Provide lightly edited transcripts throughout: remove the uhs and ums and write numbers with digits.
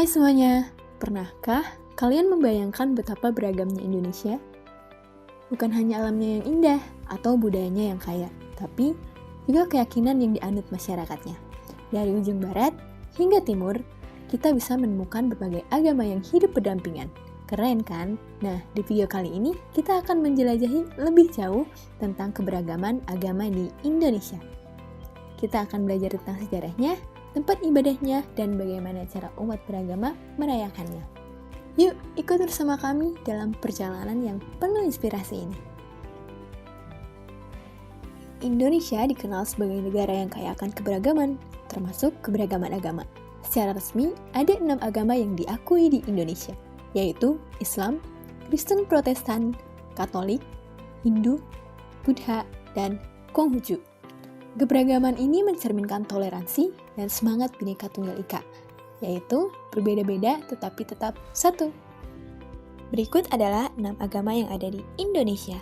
Hai semuanya, pernahkah kalian membayangkan betapa beragamnya Indonesia? Bukan hanya alamnya yang indah atau budayanya yang kaya, tapi juga keyakinan yang dianut masyarakatnya. Dari ujung barat hingga timur, kita bisa menemukan berbagai agama yang hidup berdampingan. Keren kan? Nah, di video kali ini kita akan menjelajahi lebih jauh tentang keberagaman agama di Indonesia. Kita akan belajar tentang sejarahnya, tempat ibadahnya, dan bagaimana cara umat beragama merayakannya. Yuk, ikut bersama kami dalam perjalanan yang penuh inspirasi ini. Indonesia dikenal sebagai negara yang kaya akan keberagaman, termasuk keberagaman agama. Secara resmi, ada 6 agama yang diakui di Indonesia, yaitu Islam, Kristen Protestan, Katolik, Hindu, Buddha, dan Konghucu. Keberagaman ini mencerminkan toleransi dan semangat Bhinneka Tunggal Ika, yaitu berbeda-beda tetapi tetap satu. Berikut adalah 6 agama yang ada di Indonesia.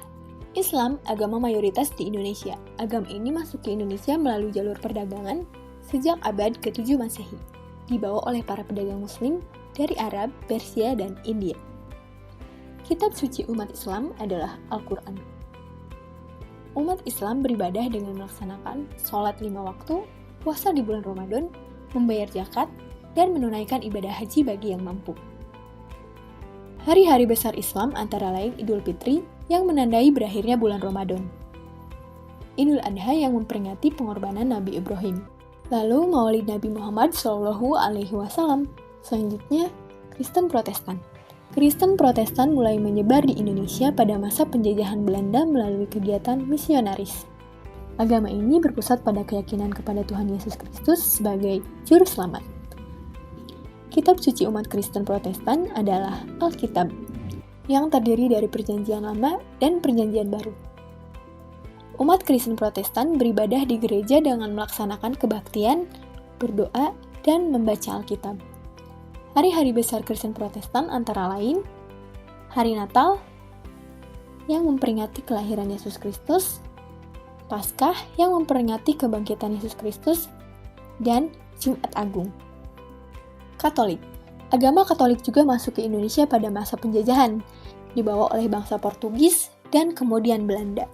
Islam, agama mayoritas di Indonesia. Agama ini masuk ke Indonesia melalui jalur perdagangan sejak abad ke-7 Masehi, dibawa oleh para pedagang Muslim dari Arab, Persia, dan India. Kitab suci umat Islam adalah Al-Quran. Umat Islam beribadah dengan melaksanakan sholat 5 waktu, puasa di bulan Ramadan, membayar zakat, dan menunaikan ibadah haji bagi yang mampu. Hari-hari besar Islam antara lain Idul Fitri yang menandai berakhirnya bulan Ramadan, Idul Adha yang memperingati pengorbanan Nabi Ibrahim, lalu Maulid Nabi Muhammad SAW. Selanjutnya, Kristen Protestan. Kristen Protestan mulai menyebar di Indonesia pada masa penjajahan Belanda melalui kegiatan misionaris. Agama ini berpusat pada keyakinan kepada Tuhan Yesus Kristus sebagai Juru Selamat. Kitab suci umat Kristen Protestan adalah Alkitab, yang terdiri dari Perjanjian Lama dan Perjanjian Baru. Umat Kristen Protestan beribadah di gereja dengan melaksanakan kebaktian, berdoa, dan membaca Alkitab. Hari-hari besar Kristen Protestan antara lain Hari Natal yang memperingati kelahiran Yesus Kristus, Paskah yang memperingati kebangkitan Yesus Kristus, dan Jumat Agung. Katolik. Agama Katolik juga masuk ke Indonesia pada masa penjajahan, dibawa oleh bangsa Portugis dan kemudian Belanda.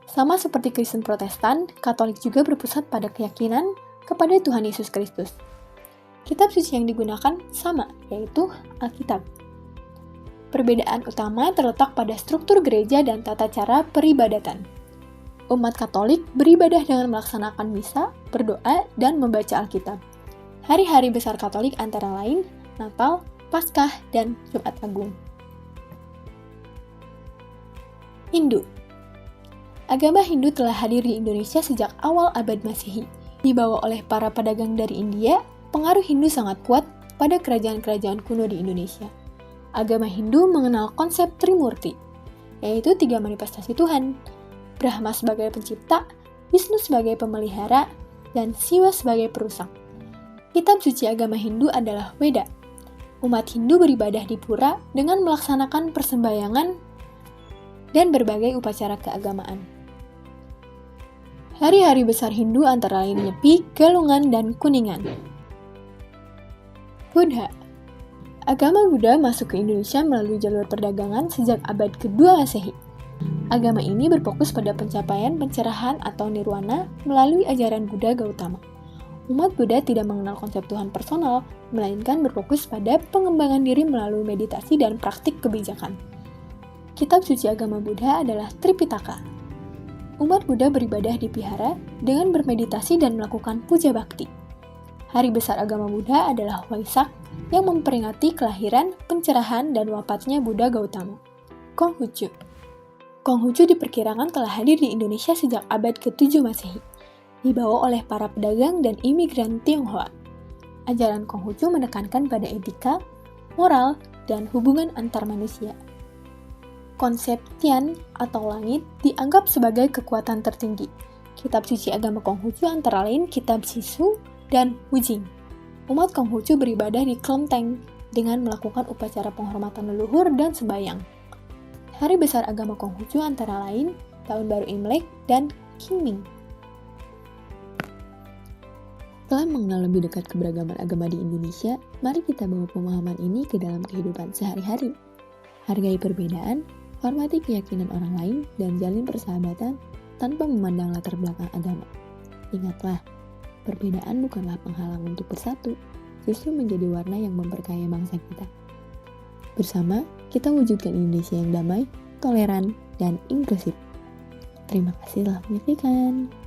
Sama seperti Kristen Protestan, Katolik juga berpusat pada keyakinan kepada Tuhan Yesus Kristus. Kitab suci yang digunakan sama, yaitu Alkitab. Perbedaan utama terletak pada struktur gereja dan tata cara peribadatan. Umat Katolik beribadah dengan melaksanakan misa, berdoa, dan membaca Alkitab. Hari-hari besar Katolik antara lain Natal, Paskah, dan Jumat Agung. Hindu. Agama Hindu telah hadir di Indonesia sejak awal abad Masehi. Dibawa oleh para pedagang dari India, pengaruh Hindu sangat kuat pada kerajaan-kerajaan kuno di Indonesia. Agama Hindu mengenal konsep Trimurti, yaitu 3 manifestasi Tuhan, Brahma sebagai pencipta, Wisnu sebagai pemelihara, dan Siwa sebagai perusak. Kitab suci agama Hindu adalah Weda. Umat Hindu beribadah di pura dengan melaksanakan persembahyangan dan berbagai upacara keagamaan. Hari-hari besar Hindu antara lain Nyepi, Galungan, dan Kuningan. Buddha. Agama Buddha masuk ke Indonesia melalui jalur perdagangan sejak abad ke-2 Masehi. Agama ini berfokus pada pencapaian pencerahan atau nirwana melalui ajaran Buddha Gautama. Umat Buddha tidak mengenal konsep Tuhan personal, melainkan berfokus pada pengembangan diri melalui meditasi dan praktik kebijakan. Kitab suci agama Buddha adalah Tripitaka. Umat Buddha beribadah di vihara dengan bermeditasi dan melakukan puja bakti. Hari besar agama Buddha adalah Waisak yang memperingati kelahiran, pencerahan, dan wafatnya Buddha Gautama. Konghucu. Konghucu diperkirakan telah hadir di Indonesia sejak abad ke-7 Masehi, dibawa oleh para pedagang dan imigran Tionghoa. Ajaran Konghucu menekankan pada etika, moral, dan hubungan antar manusia. Konsep Tian atau langit dianggap sebagai kekuatan tertinggi. Kitab suci agama Konghucu antara lain Kitab Sisu dan Wujing. Umat Konghucu beribadah di Kelenteng dengan melakukan upacara penghormatan leluhur dan sembahyang. Hari besar agama Konghucu antara lain Tahun Baru Imlek dan Qingming. Setelah mengenal lebih dekat keberagaman agama di Indonesia, mari kita bawa pemahaman ini ke dalam kehidupan sehari-hari. Hargai perbedaan, hormati keyakinan orang lain, dan jalin persahabatan tanpa memandang latar belakang agama. Ingatlah, perbedaan bukanlah penghalang untuk bersatu, justru menjadi warna yang memperkaya bangsa kita. Bersama, kita wujudkan Indonesia yang damai, toleran, dan inklusif. Terima kasih telah menyaksikan.